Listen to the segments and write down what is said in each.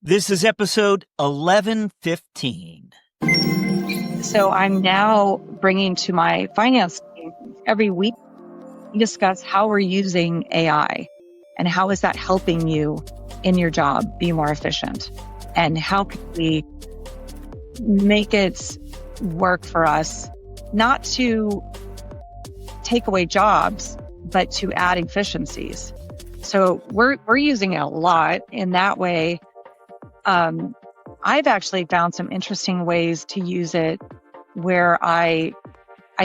This is episode 1115. So I'm now bringing to my finance team every week, we discuss how we're using AI and how is that helping you in your job be more efficient, and how can we make it work for us, not to take away jobs, but to add efficiencies. So we're using it a lot in that way. I've actually found some interesting ways to use it where I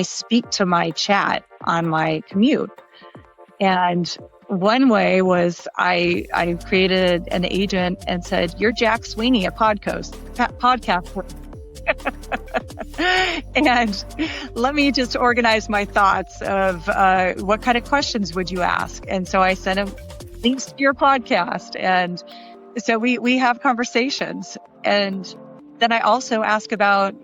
speak to my chat on my commute. And one way was I created an agent and said, "You're Jack Sweeney, a podcast. And let me just organize my thoughts of what kind of questions would you ask?" And so I sent him links to your podcast. And so we have conversations. And then I also ask about,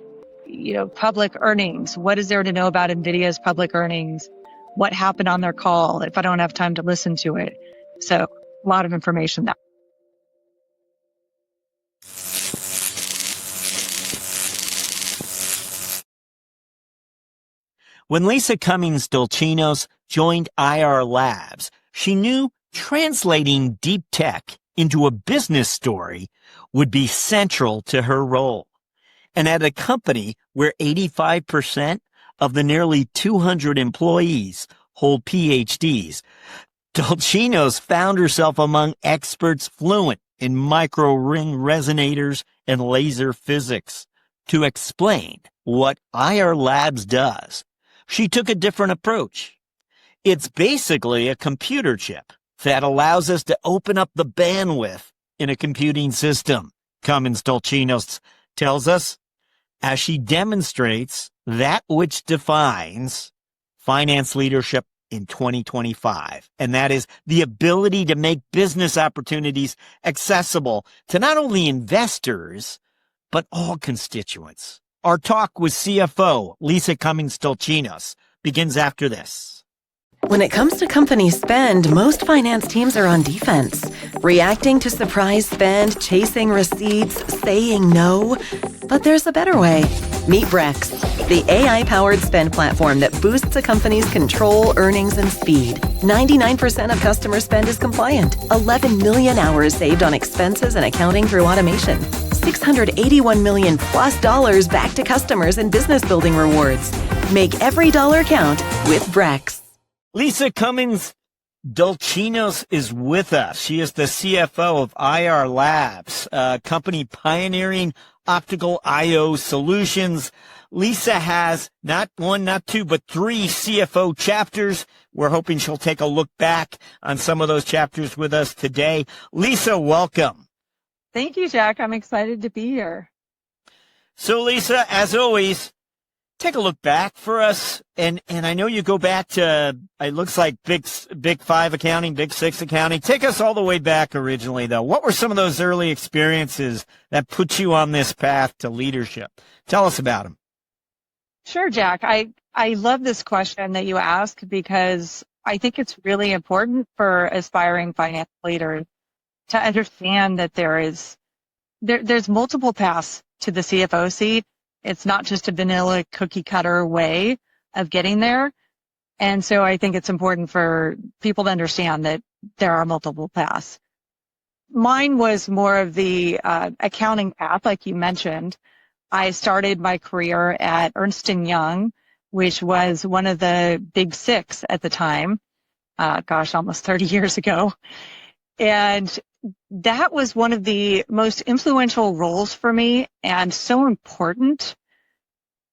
public earnings. What is there to know about NVIDIA's public earnings? What happened on their call if I don't have time to listen to it? So a lot of information there. When Lisa Cummins Dulchinos joined Ayar Labs, she knew translating deep tech into a business story would be central to her role. And at a company where 85% of the nearly 200 employees hold PhDs, Dulchinos found herself among experts fluent in micro-ring resonators and laser physics. To explain what Ayar Labs does, she took a different approach. It's basically a computer chip that allows us to open up the bandwidth in a computing system, Cummins Dulchinos tells us, as she demonstrates that which defines finance leadership in 2025. And that is the ability to make business opportunities accessible to not only investors, but all constituents. Our talk with CFO Lisa Cummins Dulchinos begins after this. When it comes to company spend, most finance teams are on defense, reacting to surprise spend, chasing receipts, saying no. But there's a better way. Meet Brex, the AI-powered spend platform that boosts a company's control, earnings, and speed. 99% of customer spend is compliant. 11 million hours saved on expenses and accounting through automation. $681 million plus back to customers in business building rewards. Make every dollar count with Brex. Lisa Cummins Dulchinos is with us. She is the CFO of Ayar Labs, a company pioneering optical I/O solutions. Lisa has not one, not two, but 3 CFO chapters. We're hoping she'll take a look back on some of those chapters with us today. Lisa, welcome. Thank you, Jack. I'm excited to be here. So, Lisa, as always, take a look back for us. And I know you go back to, it looks like Big 5 accounting, Big 6 accounting. Take us all the way back originally, though. What were some of those early experiences that put you on this path to leadership? Tell us about them. Sure, Jack. I love this question that you ask because I think it's really important for aspiring finance leaders to understand that there's multiple paths to the CFO seat. It's not just a vanilla cookie cutter way of getting there. And so I think it's important for people to understand that there are multiple paths. Mine was more of the accounting path, like you mentioned. I started my career at Ernst & Young, which was one of the big 6 at the time. Almost 30 years ago. And that was one of the most influential roles for me and so important.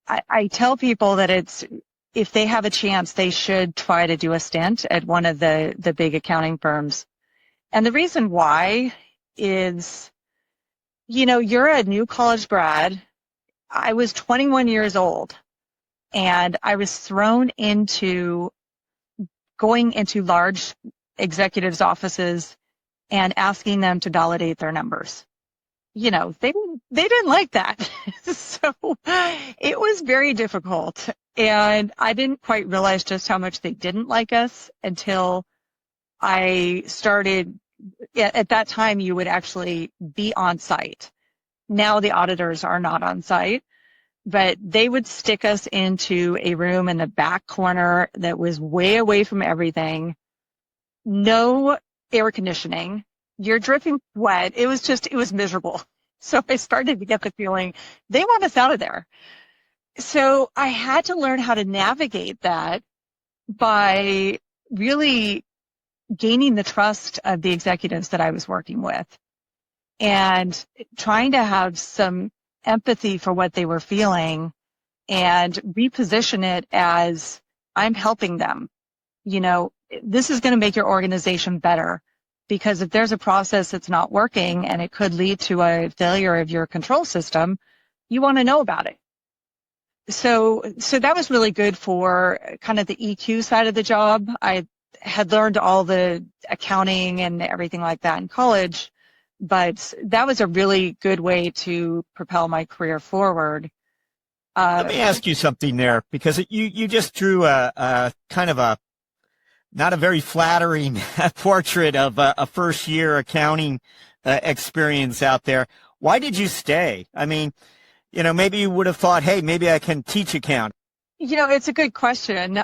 I tell people that if they have a chance, they should try to do a stint at one of the big accounting firms. And the reason why is, you're a new college grad. I was 21 years old and I was thrown into going into large executives' offices and asking them to validate their numbers. They didn't like that. So it was very difficult. And I didn't quite realize just how much they didn't like us until I started at that time, you would actually be on site. Now the auditors are not on site, but they would stick us into a room in the back corner that was way away from everything. No air conditioning. You're dripping sweat. It was miserable. So I started to get the feeling they want us out of there. So I had to learn how to navigate that by really gaining the trust of the executives that I was working with and trying to have some empathy for what they were feeling and reposition it as I'm helping them. This is going to make your organization better, because if there's a process that's not working and it could lead to a failure of your control system, you want to know about it. So that was really good for kind of the EQ side of the job. I had learned all the accounting and everything like that in college, but that was a really good way to propel my career forward. Let me ask you something there, because you just drew a kind of a not a very flattering portrait of a first year accounting experience out there. Why did you stay? I mean, maybe you would have thought, hey, maybe I can teach accounting. It's a good question.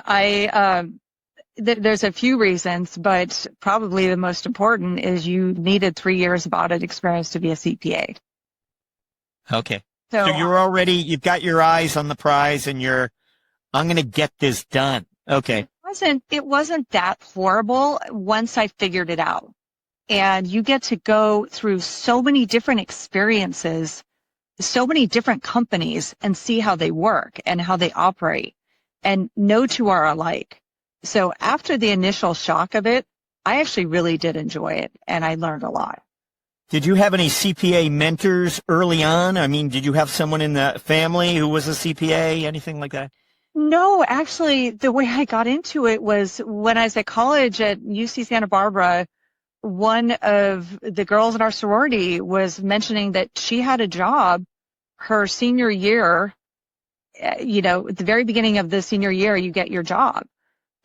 There's a few reasons, but probably the most important is you needed 3 years of audit experience to be a CPA. Okay. So you've got your eyes on the prize and I'm going to get this done. Okay. It wasn't that horrible once I figured it out. And you get to go through so many different experiences, so many different companies, and see how they work and how they operate. And no two are alike. So after the initial shock of it, I actually really did enjoy it, and I learned a lot. Did you have any CPA mentors early on? I mean, did you have someone in the family who was a CPA, anything like that? No, actually, the way I got into it was when I was at college at UC Santa Barbara. One of the girls in our sorority was mentioning that she had a job her senior year. At the very beginning of the senior year, you get your job.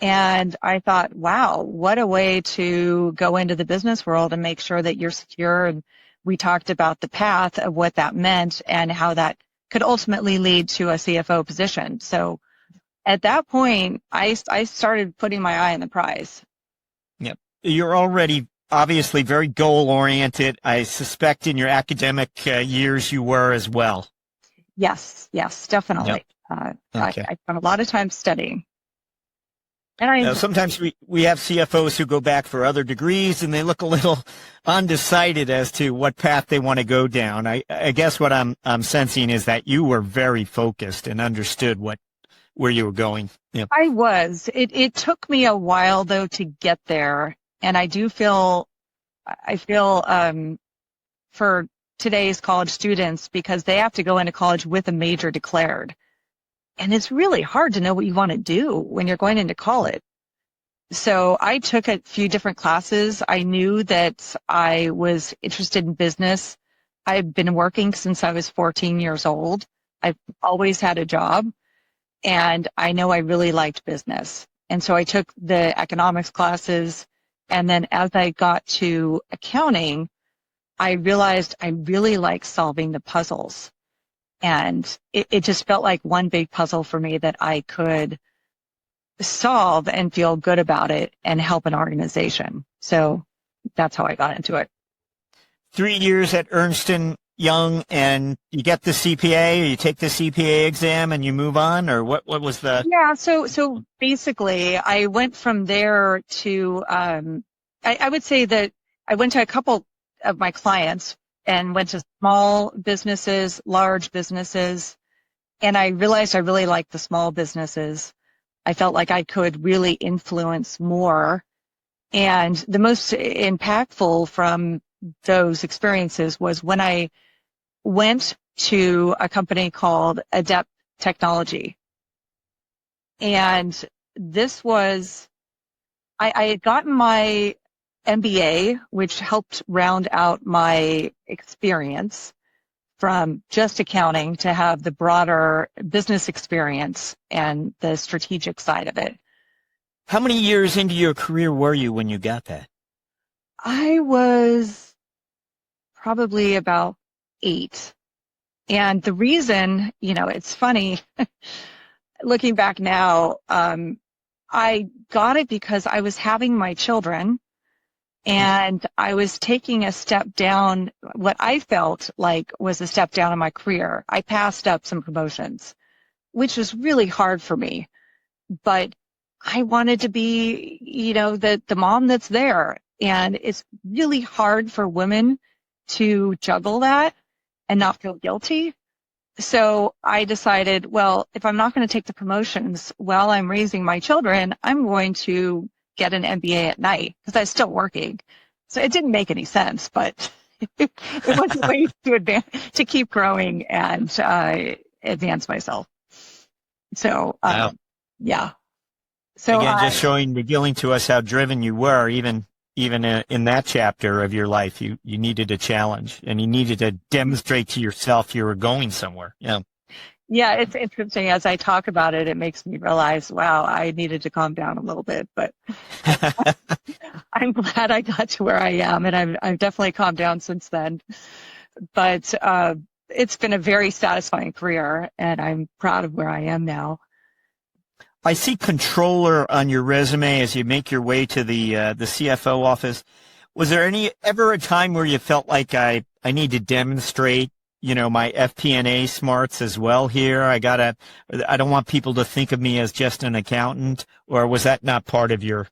And I thought, wow, what a way to go into the business world and make sure that you're secure. And we talked about the path of what that meant and how that could ultimately lead to a CFO position. So at that point, I started putting my eye on the prize. Yep. You're already obviously very goal-oriented. I suspect in your academic years you were as well. Yes, definitely. Yep. Okay. I spent a lot of time studying. And sometimes we have CFOs who go back for other degrees and they look a little undecided as to what path they want to go down. I guess what I'm sensing is that you were very focused and understood where you were going. Yeah. I was. It took me a while though to get there, and I feel for today's college students, because they have to go into college with a major declared. And it's really hard to know what you want to do when you're going into college. So I took a few different classes. I knew that I was interested in business. I've been working since I was 14 years old. I've always had a job, and I know I really liked business. And so I took the economics classes, and then as I got to accounting, I realized I really like solving the puzzles. And it just felt like one big puzzle for me that I could solve and feel good about it and help an organization. So that's how I got into it. 3 years at Ernst & Young, and you get the CPA, or you take the CPA exam and you move on, or what was the... Yeah, so basically I went from there to, I would say that I went to a couple of my clients and went to small businesses, large businesses, and I realized I really liked the small businesses. I felt like I could really influence more. And the most impactful from those experiences was when I went to a company called Adept Technology. And this was, I had gotten my MBA, which helped round out my experience from just accounting to have the broader business experience and the strategic side of it. How many years into your career were you when you got that? I was probably about 8. And the reason, it's funny, looking back now, I got it because I was having my children and I was taking a step down, what I felt like was a step down in my career. I passed up some promotions, which was really hard for me, but I wanted to be, the mom that's there. And it's really hard for women to juggle that and not feel guilty. So I decided, well, if I'm not going to take the promotions while I'm raising my children, I'm going to get an MBA at night because I was still working. So it didn't make any sense, but it was a way to keep growing and advance myself. So, Wow. yeah. So again, just revealing to us how driven you were, even in that chapter of your life, you needed a challenge and you needed to demonstrate to yourself you were going somewhere. Yeah. Yeah, it's interesting. As I talk about it, it makes me realize, wow, I needed to calm down a little bit, but I'm glad I got to where I am, and I've definitely calmed down since then. But it's been a very satisfying career, and I'm proud of where I am now. I see controller on your resume as you make your way to the CFO office. Was there ever a time where you felt like I need to demonstrate, my FP&A smarts as well here? I don't want people to think of me as just an accountant, or was that not part of your?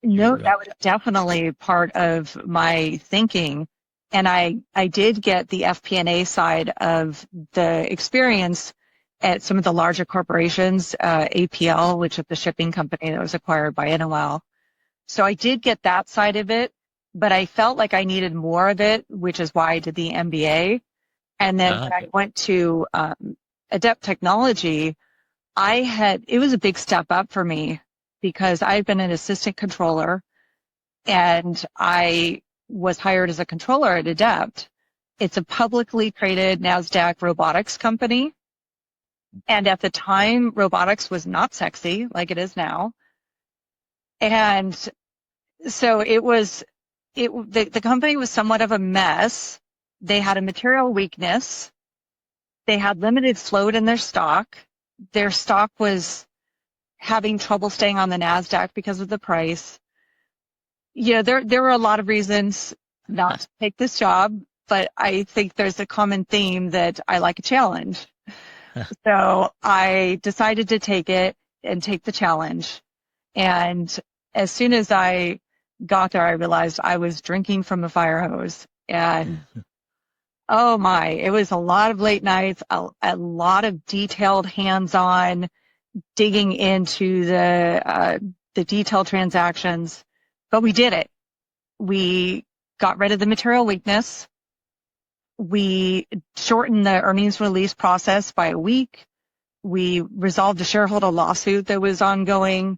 No, that was definitely part of my thinking. And I did get the FP&A side of the experience at some of the larger corporations, APL, which is the shipping company that was acquired by NOL. So I did get that side of it, but I felt like I needed more of it, which is why I did the MBA. And then when I went to Adept Technology, it was a big step up for me because I've been an assistant controller and I was hired as a controller at Adept. It's a publicly traded NASDAQ robotics company. And at the time, robotics was not sexy like it is now. And so the company was somewhat of a mess. They had a material weakness. They had limited float in their stock. Their stock was having trouble staying on the NASDAQ because of the price. There were a lot of reasons not to take this job, but I think there's a common theme that I like a challenge. So I decided to take it and take the challenge. And as soon as I got there, I realized I was drinking from a fire hose. And oh my, it was a lot of late nights, a lot of detailed hands-on digging into the detailed transactions. But we did it. We got rid of the material weakness. We shortened the earnings release process by a week. We resolved a shareholder lawsuit that was ongoing.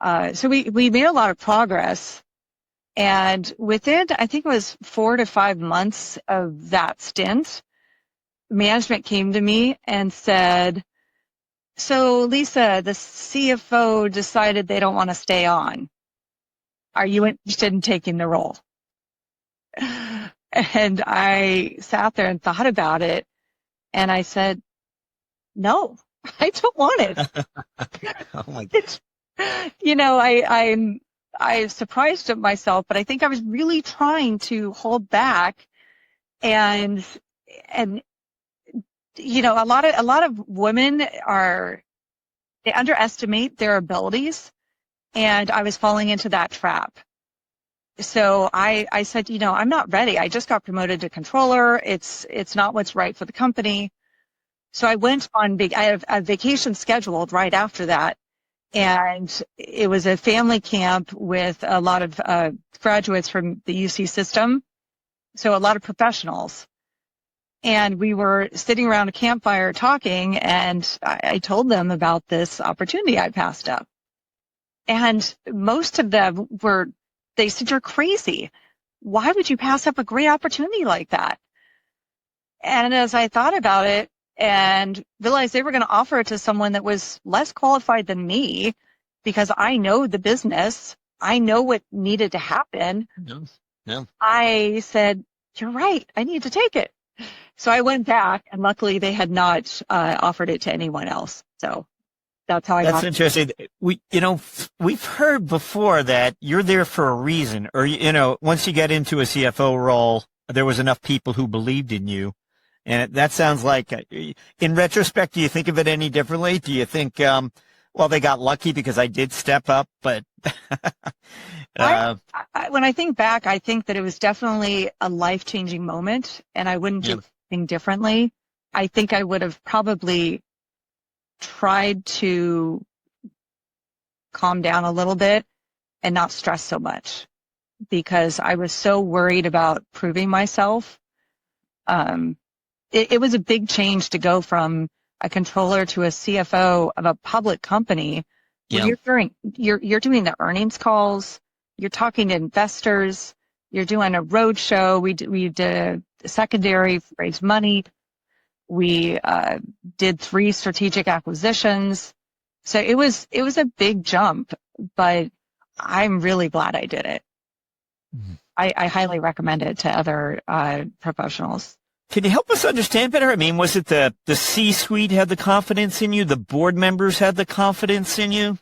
So we made a lot of progress. And within, I think it was 4 to 5 months of that stint, management came to me and said, so Lisa, the CFO decided they don't want to stay on. Are you interested in taking the role? And I sat there and thought about it, and I said, no, I don't want it. Oh my God. I surprised myself, but I think I was really trying to hold back and a lot of women they underestimate their abilities, and I was falling into that trap. So I said, I'm not ready. I just got promoted to controller. It's not what's right for the company. So I went on I have a vacation scheduled right after that. And it was a family camp with a lot of graduates from the UC system. So a lot of professionals. And we were sitting around a campfire talking, and I told them about this opportunity I passed up. And most of them they said, you're crazy. Why would you pass up a great opportunity like that? And as I thought about it and realized they were going to offer it to someone that was less qualified than me, because I know the business, I know what needed to happen. Yes. Yeah. I said, you're right, I need to take it. So I went back, and luckily they had not offered it to anyone else. So that's how I That's got interesting. We've heard before that you're there for a reason, or, once you get into a CFO role, there was enough people who believed in you. And that sounds like, in retrospect, do you think of it any differently? Do you think, well, they got lucky because I did step up, but, when I think back, I think that it was definitely a life-changing moment, and I wouldn't do anything differently. I think I would have probably tried to calm down a little bit and not stress so much, because I was so worried about proving myself. It was a big change to go from a controller to a CFO of a public company. Yeah. Where you're doing the earnings calls, you're talking to investors, you're doing a road show. We did a secondary, raised money. We did 3 strategic acquisitions. So it was a big jump, but I'm really glad I did it. Mhm. I highly recommend it to other professionals. Can you help us understand better? I mean, was it the C-suite had the confidence in you? The board members had the confidence in you?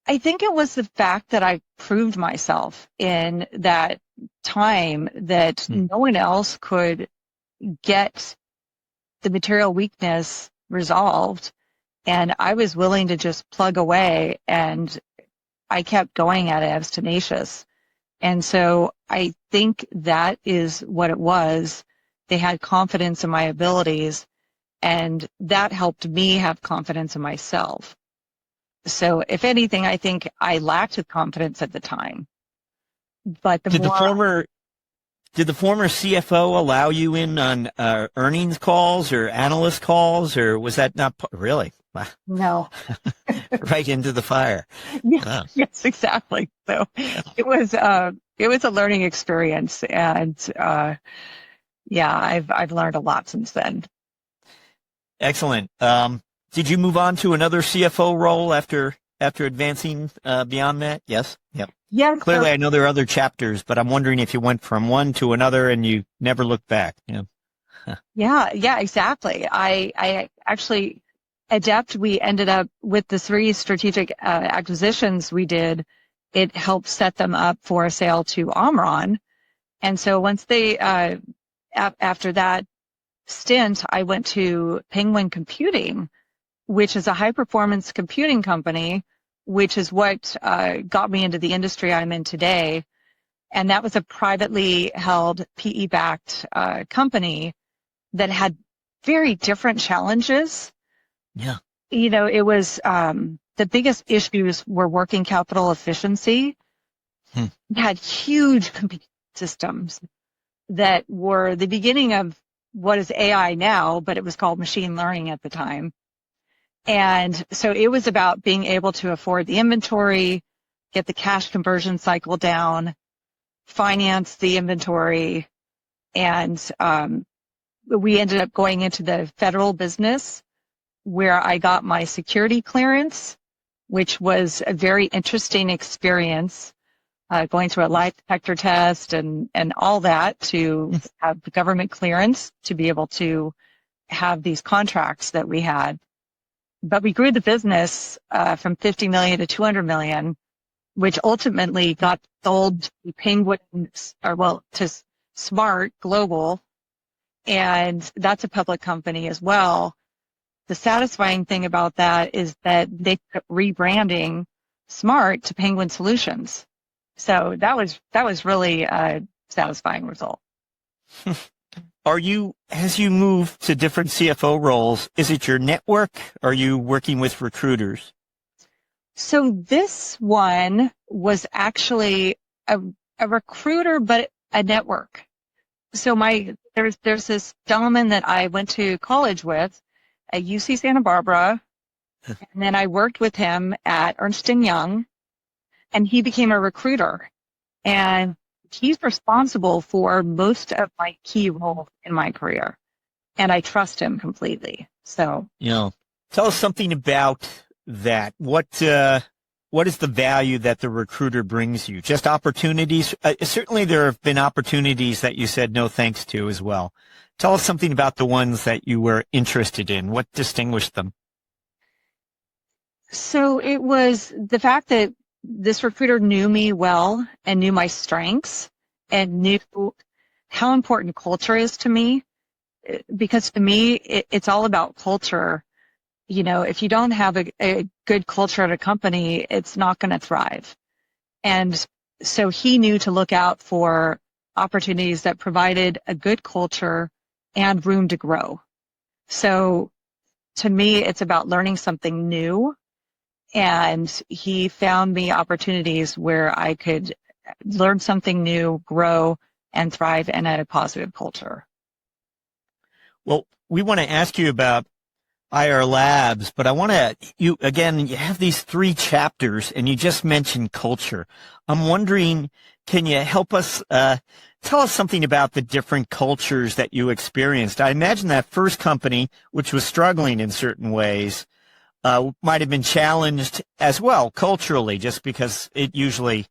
I think it was the fact that I proved myself in that time that no one else could get the material weakness resolved. And I was willing to just plug away, and I kept going at it. I was tenacious. And so I think that is what it was. They had confidence in my abilities, and that helped me have confidence in myself. So if anything, I think I lacked the confidence at the time. But Did the former CFO allow you in on earnings calls or analyst calls, or was that not really? No. Right into the fire. Yes, Wow. yes, exactly. So it was a learning experience, and I've learned a lot since then. Excellent. Did you move on to another CFO role after advancing beyond that? Yes. Yep. Yes. Clearly, I know there are other chapters, but I'm wondering if you went from one to another and you never looked back. Yeah. Yeah, exactly. I actually, Adept, we ended up with the 3 strategic acquisitions we did. It helped set them up for a sale to Omron. And so once they, after that stint, I went to Penguin Computing, which is a high-performance computing company, which is what got me into the industry I'm in today. And that was a privately held PE-backed company that had very different challenges. Yeah. It was the biggest issues were working capital efficiency. It had huge computing systems that were the beginning of what is AI now, but it was called machine learning at the time. And so it was about being able to afford the inventory, get the cash conversion cycle down, finance the inventory. And we ended up going into the federal business, where I got my security clearance, which was a very interesting experience, going through a lie detector test and all that to have the government clearance to be able to have these contracts that we had. But we grew the business from 50 million to 200 million, which ultimately got sold to Penguin, to Smart Global, and that's a public company as well. The satisfying thing about that is that they kept rebranding Smart to Penguin Solutions. So that was really a satisfying result. As you move to different CFO roles, is it your network? Are you working with recruiters? So this one was actually a recruiter, but a network. So there's this gentleman that I went to college with at UC Santa Barbara, and then I worked with him at Ernst & Young, and he became a recruiter. And he's responsible for most of my key roles in my career, and I trust him completely. So, tell us something about that. What what is the value that the recruiter brings you? Just opportunities? Certainly there have been opportunities that you said no thanks to as well. Tell us something about the ones that you were interested in. What distinguished them? So it was the fact that this recruiter knew me well and knew my strengths and knew how important culture is to me. Because to me, it's all about culture. You know, if you don't have a good culture at a company, it's not going to thrive. And so he knew to look out for opportunities that provided a good culture and room to grow. So to me, it's about learning something new. And he found me opportunities where I could learn something new, grow, and thrive in a positive culture. Well, we want to ask you about Ayar Labs, but I want to, you have these 3 chapters and you just mentioned culture. I'm wondering, can you help us, tell us something about the different cultures that you experienced? I imagine that first company, which was struggling in certain ways, might have been challenged as well culturally, just because it usually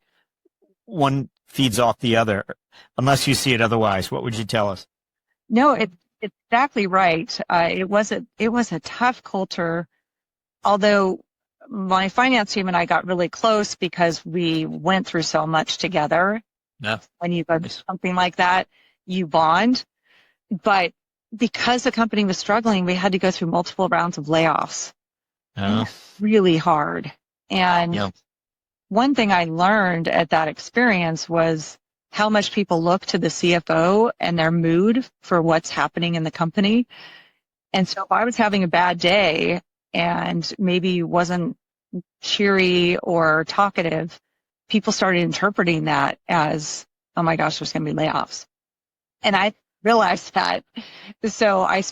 one feeds off the other, unless you see it otherwise. What would you tell us? No, it's exactly right. It was a tough culture, although my finance team and I got really close because we went through so much together. Yeah. When you go to something like that, you bond. But because the company was struggling, we had to go through multiple rounds of layoffs. Really hard. And one thing I learned at that experience was how much people look to the CFO and their mood for what's happening in the company. And so if I was having a bad day and maybe wasn't cheery or talkative, people started interpreting that as, oh my gosh, there's going to be layoffs. And I realized that. So I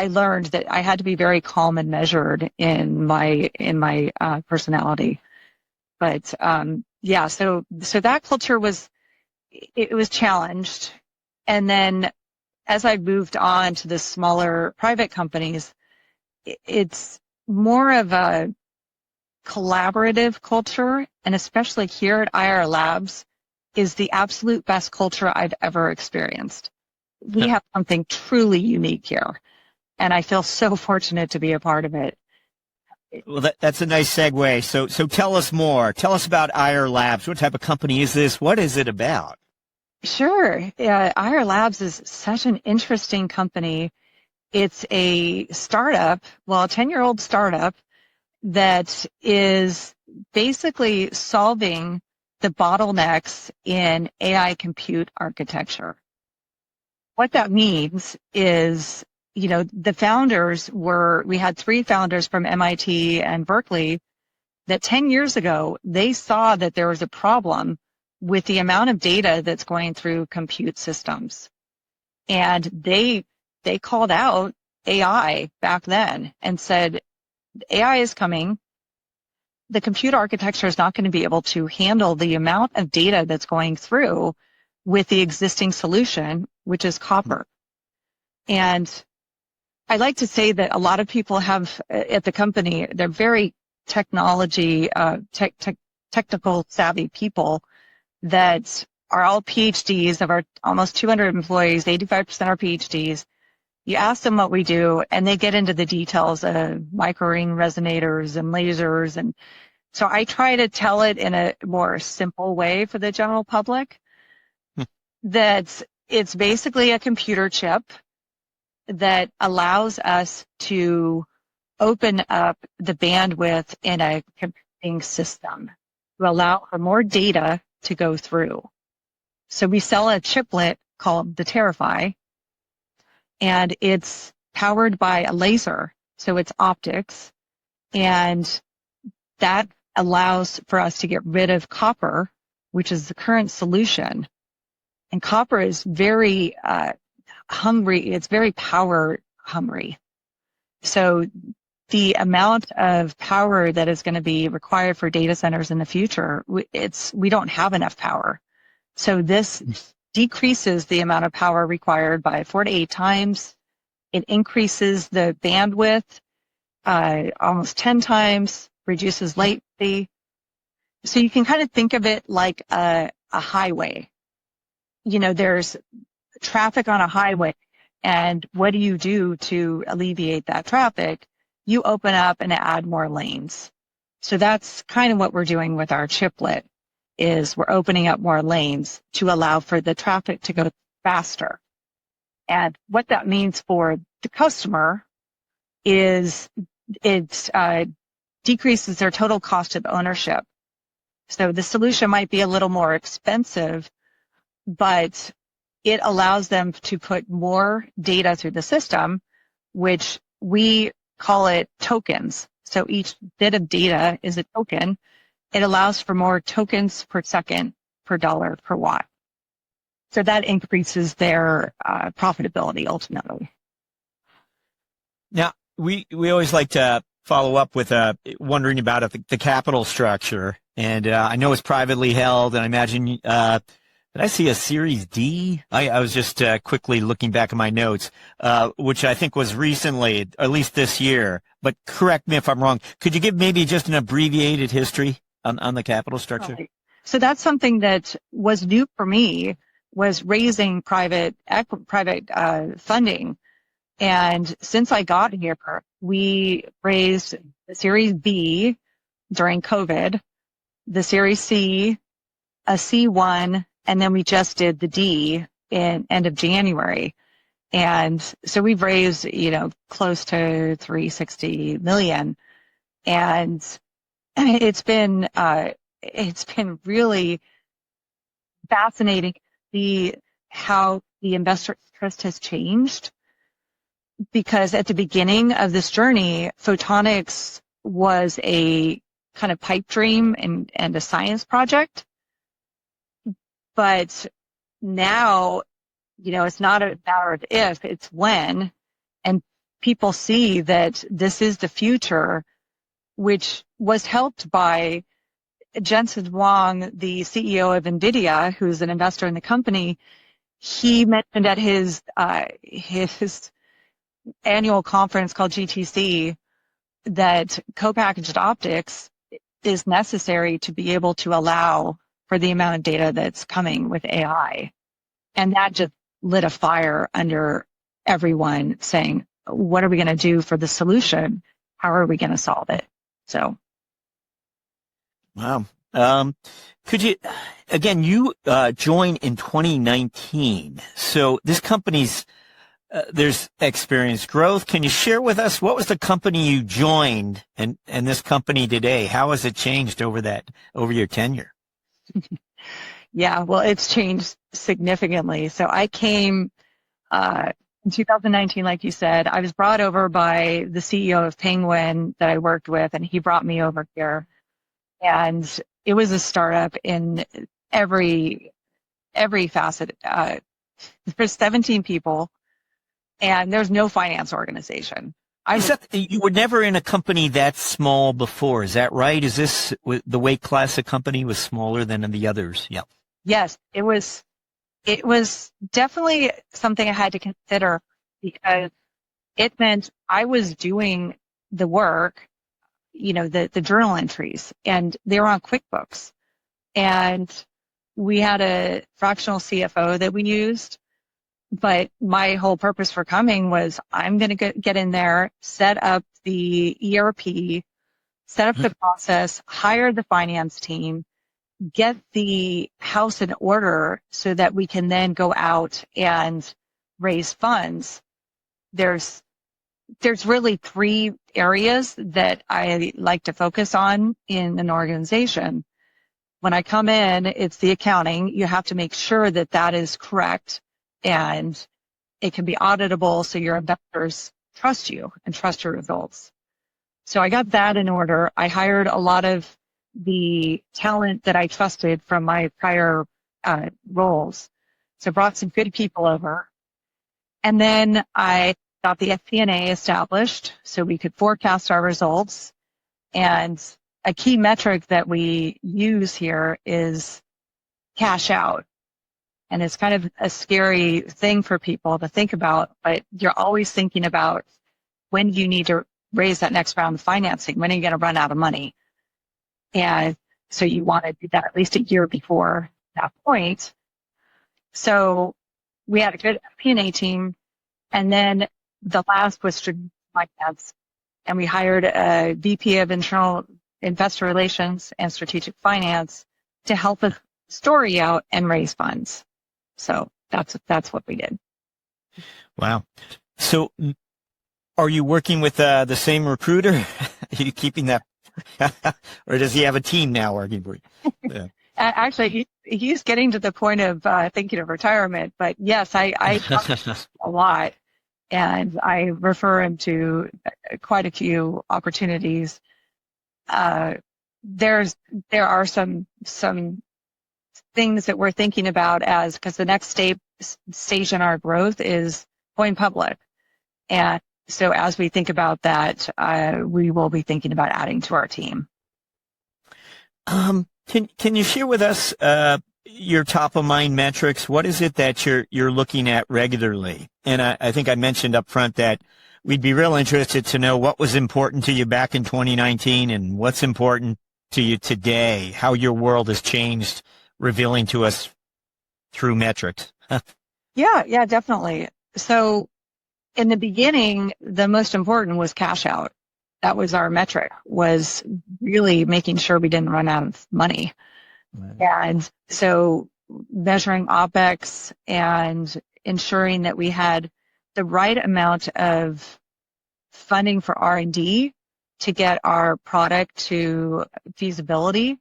learned that I had to be very calm and measured in my personality. But so that culture was challenged. And then as I moved on to the smaller private companies, it's more of a collaborative culture, and especially here at Ayar Labs is the absolute best culture I've ever experienced. We have something truly unique here, and I feel so fortunate to be a part of it. Well, that's a nice segue. So tell us more. Tell us about Ayar Labs. What type of company is this? What is it about? Sure. Ayar Labs is such an interesting company. It's a startup, a 10-year-old startup that is basically solving the bottlenecks in AI compute architecture. What that means is, the founders we had 3 founders from MIT and Berkeley that 10 years ago, they saw that there was a problem with the amount of data that's going through compute systems. And they called out AI back then and said, AI is coming. The compute architecture is not going to be able to handle the amount of data that's going through with the existing solution, which is copper. And I like to say that a lot of people have at the company, they're very technical savvy people that are all PhDs. Of our almost 200 employees, 85% are PhDs. You ask them what we do, and they get into the details of microring resonators and lasers. And so I try to tell it in a more simple way for the general public that it's basically a computer chip that allows us to open up the bandwidth in a computing system to allow for more data to go through. So we sell a chiplet called the TeraPHY, and it's powered by a laser, so it's optics, and that allows for us to get rid of copper, which is the current solution. And copper is very hungry, it's very power hungry. So the amount of power that is going to be required for data centers in the future, we don't have enough power. So this decreases the amount of power required by 4 to 8 times. It increases the bandwidth almost 10 times, reduces latency. So you can kind of think of it like a highway. There's traffic on a highway, and what do you do to alleviate that traffic? You open up and add more lanes. So that's kind of what we're doing with our chiplet, is we're opening up more lanes to allow for the traffic to go faster. And what that means for the customer is it decreases their total cost of ownership. So the solution might be a little more expensive, but it allows them to put more data through the system, which we call it tokens. So each bit of data is a token. It allows for more tokens per second, per dollar, per watt. So that increases their profitability ultimately. Now, we always like to follow up with wondering about the capital structure. And I know it's privately held, and I imagine, did I see a Series D? I was just quickly looking back at my notes, which I think was recently, at least this year. But correct me if I'm wrong. Could you give maybe just an abbreviated history on the capital structure? Right. So that's something that was new for me, was raising private funding. And since I got here, we raised the Series B during COVID, the Series C, a C1, and then we just did the D in end of January. And so we've raised, close to 360 million. And it's been really fascinating to see how the investor interest has changed. Because at the beginning of this journey, photonics was a kind of pipe dream and a science project. But now, it's not a matter of if, it's when. And people see that this is the future, which was helped by Jensen Huang, the CEO of NVIDIA, who's an investor in the company. He mentioned at his annual conference called GTC that co-packaged optics is necessary to be able to allow for the amount of data that's coming with AI. And that just lit a fire under everyone saying, what are we going to do for the solution? How are we going to solve it? So. Wow. Could you, again, you joined in 2019. So this company's, there's experienced growth. Can you share with us what was the company you joined and this company today? How has it changed over your tenure? Yeah, well, it's changed significantly. So I came in 2019, like you said. I was brought over by the CEO of Penguin that I worked with, and he brought me over here. And it was a startup in every facet. There's 17 people, and there's no finance organization. You were never in a company that small before, is that right? Is this the way Classic company was smaller than the others? Yeah. Yes, it was definitely something I had to consider, because it meant I was doing the work, the journal entries, and they were on QuickBooks. And we had a fractional CFO that we used. But my whole purpose for coming was I'm going to get in there, set up the ERP, set up the process, hire the finance team, get the house in order so that we can then go out and raise funds. There's really three areas that I like to focus on in an organization. When I come in, it's the accounting. You have to make sure that that is correct and it can be auditable so your investors trust you and trust your results. So I got that in order. I hired a lot of the talent that I trusted from my prior roles. So brought some good people over. And then I got the FP&A established so we could forecast our results. And a key metric that we use here is cash out. And it's kind of a scary thing for people to think about, but you're always thinking about when you need to raise that next round of financing. When are you going to run out of money? And So you want to do that at least a year before that point. So we had a good P&A team. And then the last was strategic finance. And we hired a VP of internal investor relations and strategic finance to help us story out and raise funds. So that's what we did. Wow. So are you working with the same recruiter? Are you keeping that? Or does he have a team now working for you? Yeah. Actually, he's getting to the point of thinking of retirement. But yes, I talk a lot, and I refer him to quite a few opportunities. There are some things that we're thinking about because the next stage in our growth is going public. And so as we think about that, we will be thinking about adding to our team. Can you share with us your top of mind metrics? What is it that you're looking at regularly? And I think I mentioned up front that we'd be real interested to know what was important to you back in 2019 and what's important to you today, how your world has changed, revealing to us through metrics. Yeah, definitely. So in the beginning, the most important was cash out. That was our metric, was really making sure we didn't run out of money. Right. And so measuring OPEX and ensuring that we had the right amount of funding for R&D to get our product to feasibility.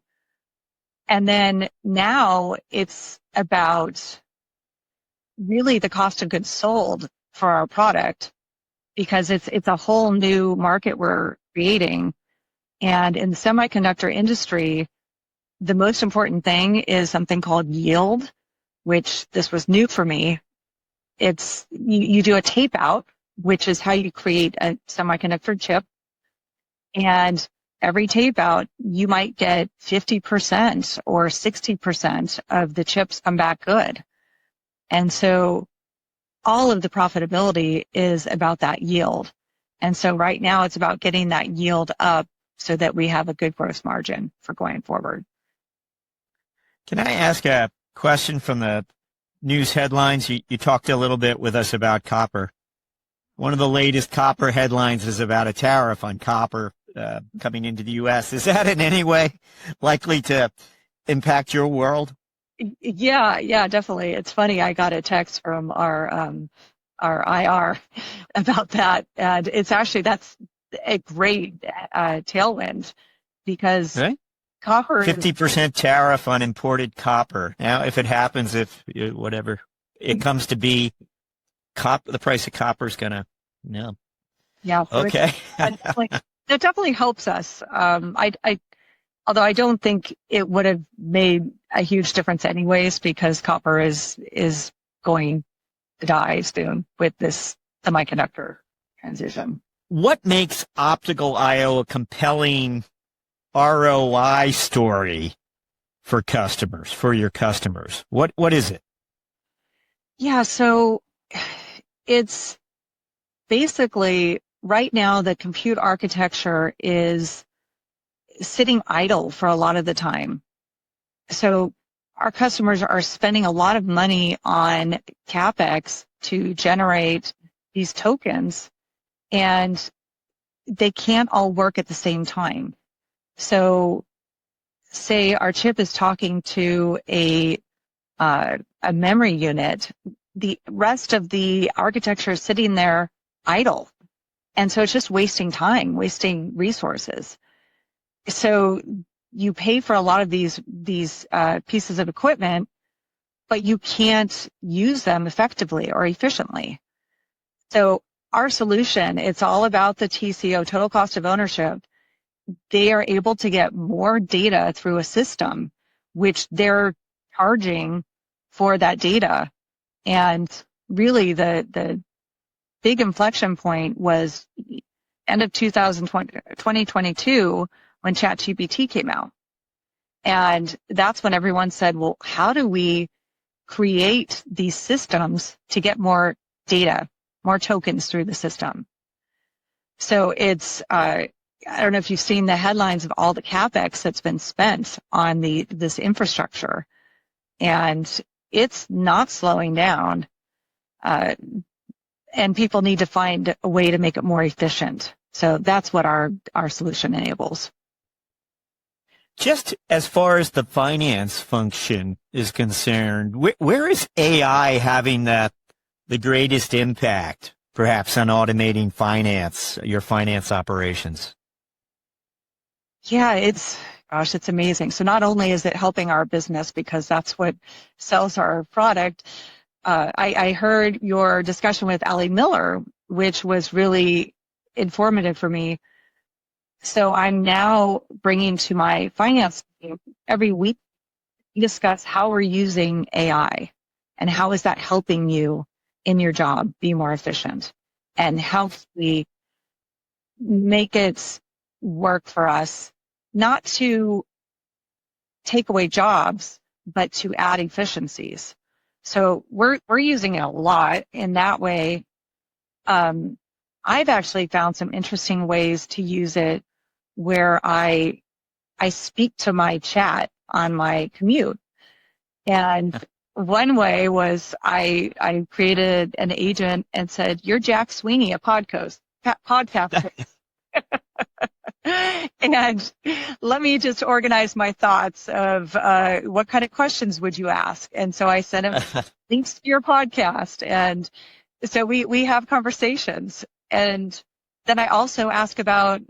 And then now it's about really the cost of goods sold for our product, because it's a whole new market we're creating. And in the semiconductor industry, the most important thing is something called yield, which this was new for me. It's you do a tape out, which is how you create a semiconductor chip. And every tape out, you might get 50% or 60% of the chips come back good. And so all of the profitability is about that yield. And so right now it's about getting that yield up so that we have a good gross margin for going forward. Can I ask a question from the news headlines? You talked a little bit with us about copper. One of the latest copper headlines is about a tariff on copper coming into the U.S. Is that in any way likely to impact your world? Yeah, definitely. It's funny. I got a text from our IR about that, and it's actually that's a great tailwind because copper 50% tariff on imported copper. Now, if it happens, if whatever it comes to be, the price of copper is gonna Yeah. So okay. That definitely helps us. Although I don't think it would have made a huge difference anyways, because copper is going to die soon with this semiconductor transition. What makes optical I/O a compelling ROI story for your customers? What is it? Yeah, so it's basically right now the compute architecture is sitting idle for a lot of the time. So our customers are spending a lot of money on CapEx to generate these tokens, and they can't all work at the same time. So say our chip is talking to a memory unit, the rest of the architecture is sitting there idle. And so it's just wasting time, wasting resources. So you pay for a lot of these pieces of equipment, but you can't use them effectively or efficiently. So our solution, it's all about the TCO, total cost of ownership. They are able to get more data through a system, which they're charging for that data. And really the big inflection point was end of 2022 when ChatGPT came out. And that's when everyone said, well, how do we create these systems to get more data, more tokens through the system? So it's I don't know if you've seen the headlines of all the CapEx that's been spent on this infrastructure, and it's not slowing down. And people need to find a way to make it more efficient. So that's what our solution enables. Just as far as the finance function is concerned, where is AI having the greatest impact, perhaps, on automating finance, your finance operations? Yeah, it's amazing. So not only is it helping our business because that's what sells our product, I heard your discussion with Ali Miller, which was really informative for me. So I'm now bringing to my finance team every week, we discuss how we're using AI and how is that helping you in your job be more efficient, and how can we make it work for us, not to take away jobs, but to add efficiencies. So we're using it a lot in that way. I've actually found some interesting ways to use it where I speak to my chat on my commute. And one way was I created an agent and said, "You're Jack Sweeney, a podcast." And let me just organize my thoughts of what kind of questions would you ask. And so I sent him links to your podcast. And so we have conversations. And then I also ask about,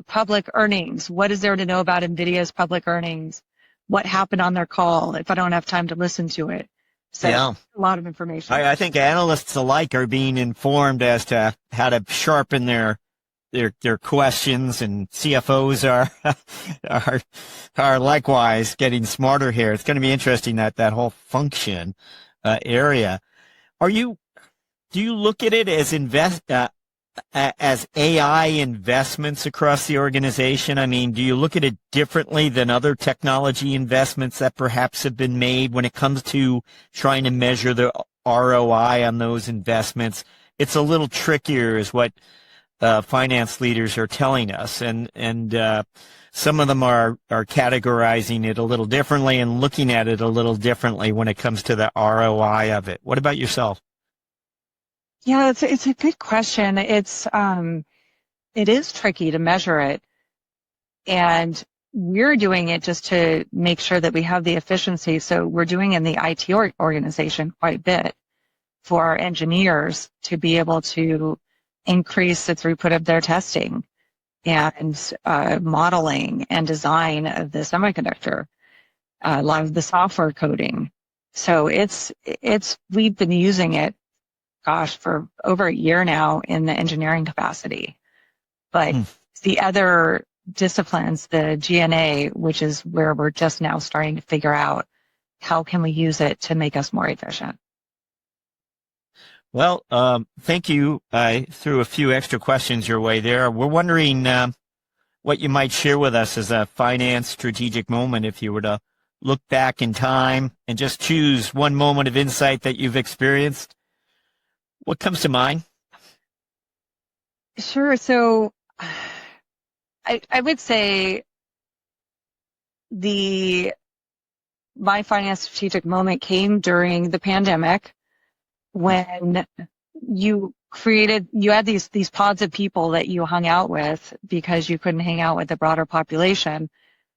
public earnings. What is there to know about NVIDIA's public earnings? What happened on their call if I don't have time to listen to it? So a lot of information. I think analysts alike are being informed as to how to sharpen their questions, and CFOs are likewise getting smarter here. It's going to be interesting, that whole function area. Do you look at it as AI investments across the organization? I mean, do you look at it differently than other technology investments that perhaps have been made when it comes to trying to measure the ROI on those investments? It's a little trickier, is what finance leaders are telling us, and some of them are categorizing it a little differently and looking at it a little differently when it comes to the ROI of it. What about yourself? Yeah, it's a good question. It is tricky to measure it, and we're doing it just to make sure that we have the efficiency. So we're doing in the IT organization quite a bit for our engineers to be able to increase the throughput of their testing and modeling and design of the semiconductor, a lot of the software coding. So we've been using it, for over a year now in the engineering capacity. But the other disciplines, the G&A, which is where we're just now starting to figure out how can we use it to make us more efficient. Well, thank you. I threw a few extra questions your way there. We're wondering what you might share with us as a finance strategic moment if you were to look back in time and just choose one moment of insight that you've experienced. What comes to mind? Sure. So I would say my finance strategic moment came during the pandemic, when you had these pods of people that you hung out with because you couldn't hang out with the broader population.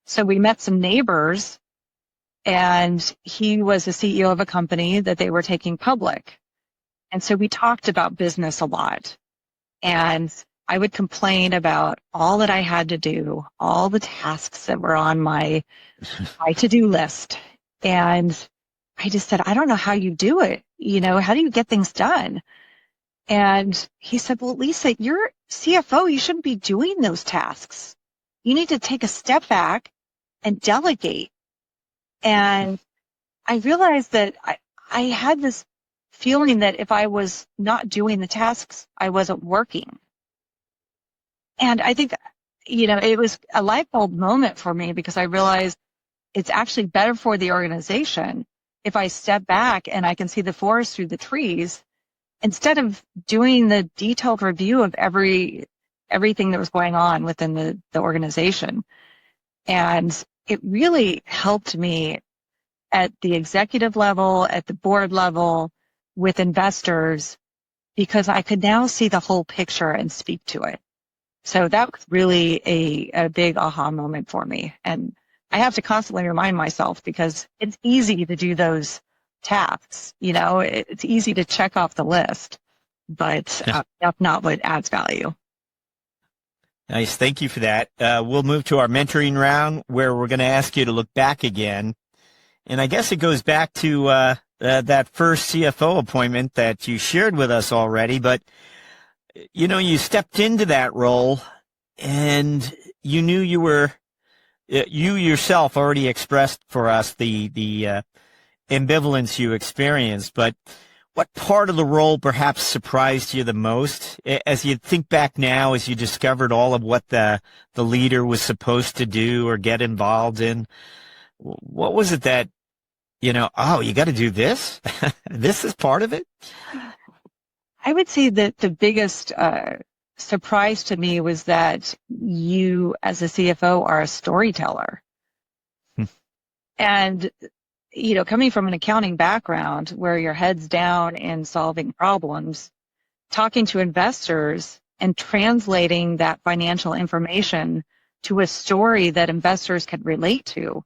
So we met some neighbors, and he was the CEO of a company that they were taking public. And so we talked about business a lot, and I would complain about all that I had to do, all the tasks that were on my to-do list. And I just said, I don't know how you do it. How do you get things done? And he said, well, Lisa, you're CFO. You shouldn't be doing those tasks. You need to take a step back and delegate. And I realized that I had this feeling that if I was not doing the tasks, I wasn't working. And I think, it was a light bulb moment for me, because I realized it's actually better for the organization if I step back and I can see the forest through the trees, instead of doing the detailed review of every everything that was going on within the organization. And it really helped me at the executive level, at the board level, with investors, because I could now see the whole picture and speak to it. So that was really a big aha moment for me. And I have to constantly remind myself, because it's easy to do those tasks. It's easy to check off the list, but that's not what adds value. Nice. Thank you for that. We'll move to our mentoring round, where we're going to ask you to look back again. And I guess it goes back to that first CFO appointment that you shared with us already. But, you stepped into that role and you knew you yourself already expressed for us the ambivalence you experienced. But what part of the role perhaps surprised you the most as you think back now, as you discovered all of what the leader was supposed to do or get involved in? What was it that, you got to do this? This is part of it? I would say that the biggest surprise to me was that you, as a CFO, are a storyteller. And, coming from an accounting background where your head's down in solving problems, talking to investors and translating that financial information to a story that investors can relate to,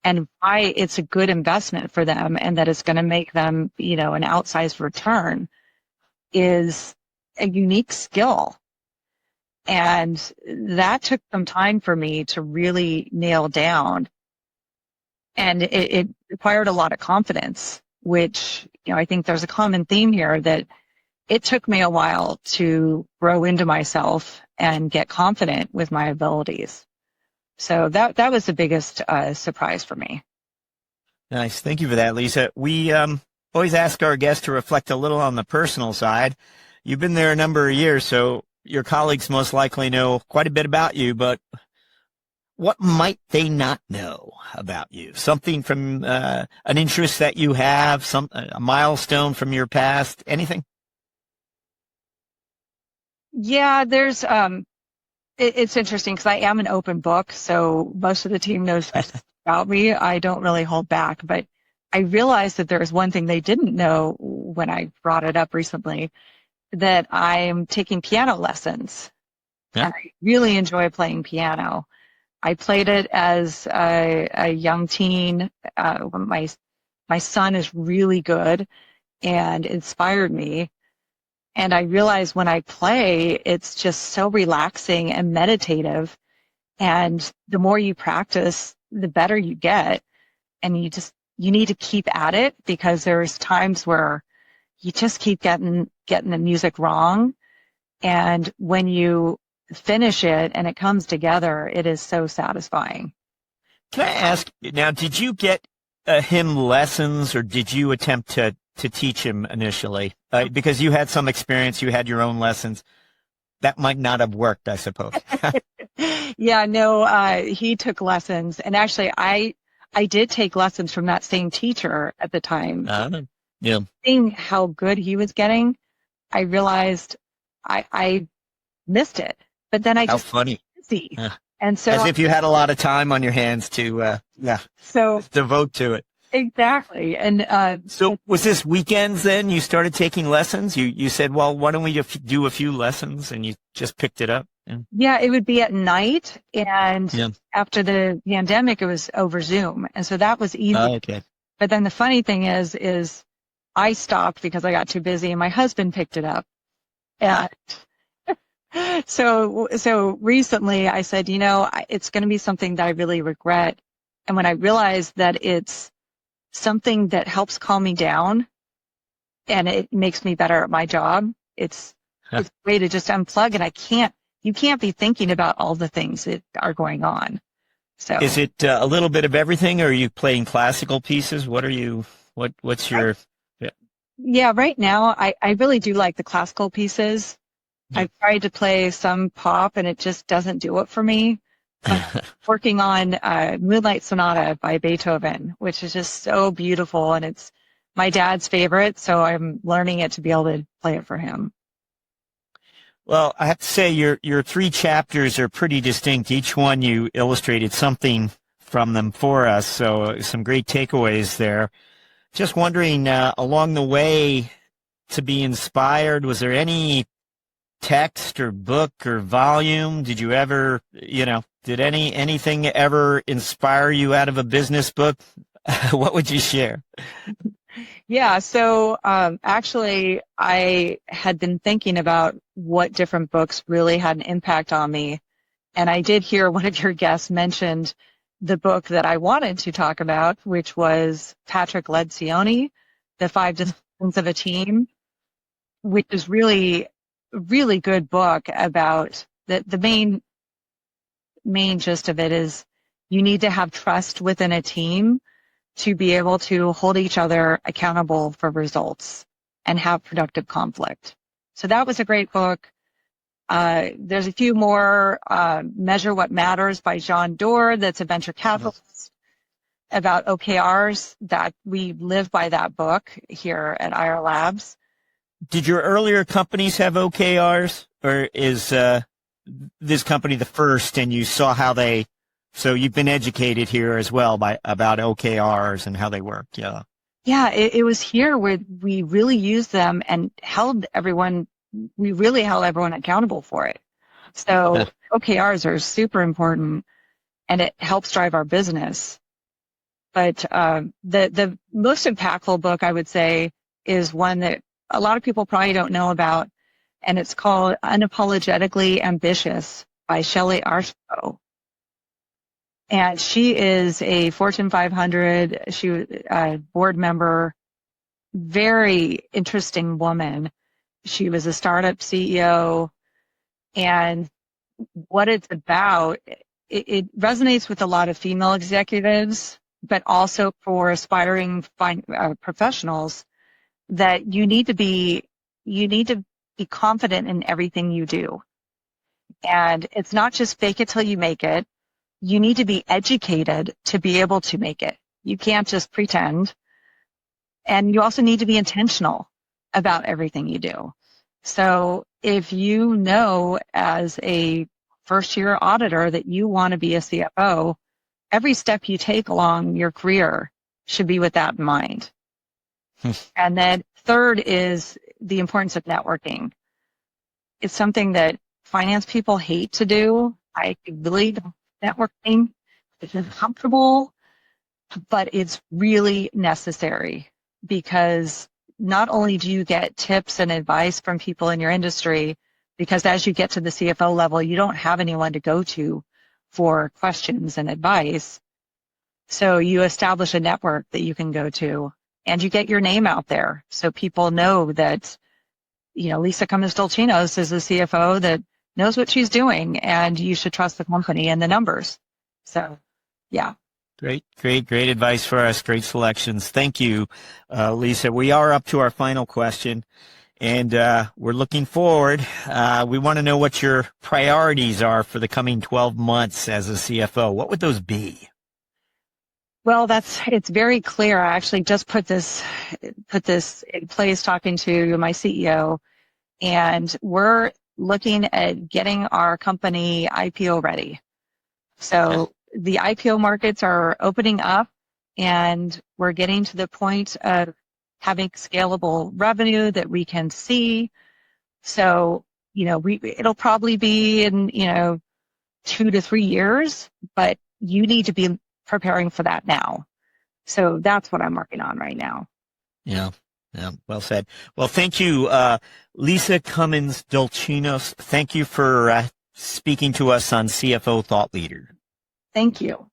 and why it's a good investment for them and that it's going to make them, an outsized return, is a unique skill. And that took some time for me to really nail down. And it required a lot of confidence, which, I think there's a common theme here, that it took me a while to grow into myself and get confident with my abilities. So that was the biggest surprise for me. Nice. Thank you for that, Lisa. We always ask our guests to reflect a little on the personal side. You've been there a number of years, so your colleagues most likely know quite a bit about you, but what might they not know about you? Something from an interest that you have, a milestone from your past, anything? Yeah, there's it's interesting because I am an open book, so most of the team knows about me. I don't really hold back, but I realized that there is one thing they didn't know when I brought it up recently, that I'm taking piano lessons. Yeah. And I really enjoy playing piano. I played it as a young teen. My son is really good and inspired me. And I realize when I play, it's just so relaxing and meditative. And the more you practice, the better you get. And you need to keep at it, because there's times where you just keep getting the music wrong. And when you finish it and it comes together, it is so satisfying. Can I ask now, did you get him lessons, or did you attempt to teach him initially? Because you had some experience, you had your own lessons. That might not have worked, I suppose. Yeah, no, he took lessons. And actually, I did take lessons from that same teacher at the time. Yeah. Seeing how good he was getting, I realized I missed it. But then I How just funny. was busy. And so, as if you had a lot of time on your hands to devote to it. Exactly. And so was this weekends then you started taking lessons? You said, well, why don't we do a few lessons, and you just picked it up? Yeah, it would be at night, and after the pandemic, it was over Zoom, and so that was easy. Oh, okay. But then the funny thing is I stopped because I got too busy, and my husband picked it up. And so recently I said, it's going to be something that I really regret. And when I realized that it's something that helps calm me down and it makes me better at my job, it's a way to just unplug, and you can't be thinking about all the things that are going on. So is it a little bit of everything, or are you playing classical pieces? What's your... Yeah, right now I really do like the classical pieces. I've tried to play some pop and it just doesn't do it for me. I'm working on Moonlight Sonata by Beethoven, which is just so beautiful, and it's my dad's favorite, so I'm learning it to be able to play it for him. Well, I have to say your three chapters are pretty distinct. Each one you illustrated something from them for us, so some great takeaways there. Just wondering, along the way to be inspired, was there any text or book or volume? Did you ever, did anything ever inspire you out of a business book? What would you share? Yeah, so actually, I had been thinking about what different books really had an impact on me. And I did hear one of your guests mentioned the book that I wanted to talk about, which was Patrick Lencioni, The Five Disciplines of a Team, which is really, really good book about the main gist of it is you need to have trust within a team to be able to hold each other accountable for results and have productive conflict. So that was a great book. There's a few more, Measure What Matters by John Doerr, that's a venture capitalist, about OKRs, that we live by that book here at Ayar Labs. Did your earlier companies have OKRs, or is this company the first and you saw how they... So you've been educated here as well about OKRs and how they work, yeah. Yeah, it was here where we really used them and we really held everyone accountable for it. So OKRs are super important and it helps drive our business. But the most impactful book, I would say, is one that a lot of people probably don't know about, and it's called Unapologetically Ambitious by Shelley Arshbo. And she is a Fortune 500, she was a board member, very interesting woman. She was a startup CEO, and what it's about, it resonates with a lot of female executives, but also for aspiring professionals, that you need to be confident in everything you do. And it's not just fake it till you make it. You need to be educated to be able to make it. You can't just pretend. And you also need to be intentional about everything you do. So if you know as a first-year auditor that you want to be a CFO, every step you take along your career should be with that in mind. And then third is the importance of networking. It's something that finance people hate to do. I really don't. Networking is uncomfortable, but it's really necessary, because not only do you get tips and advice from people in your industry, because as you get to the CFO level, you don't have anyone to go to for questions and advice. So you establish a network that you can go to, and you get your name out there so people know that, Lisa Cummins Dulchinos is a CFO that knows what she's doing, and you should trust the company and the numbers. So, yeah. Great advice for us. Great selections. Thank you, Lisa. We are up to our final question, and we're looking forward. We want to know what your priorities are for the coming 12 months as a CFO. What would those be? Well, it's very clear. I actually just put this in place talking to my CEO, and we're looking at getting our company IPO ready. So the IPO markets are opening up, and we're getting to the point of having scalable revenue that we can see. So, it'll probably be in, 2 to 3 years, but you need to be preparing for that now. So that's what I'm working on right now. Yeah, well said. Well, thank you, Lisa Cummins Dulchinos. Thank you for speaking to us on CFO Thought Leader. Thank you.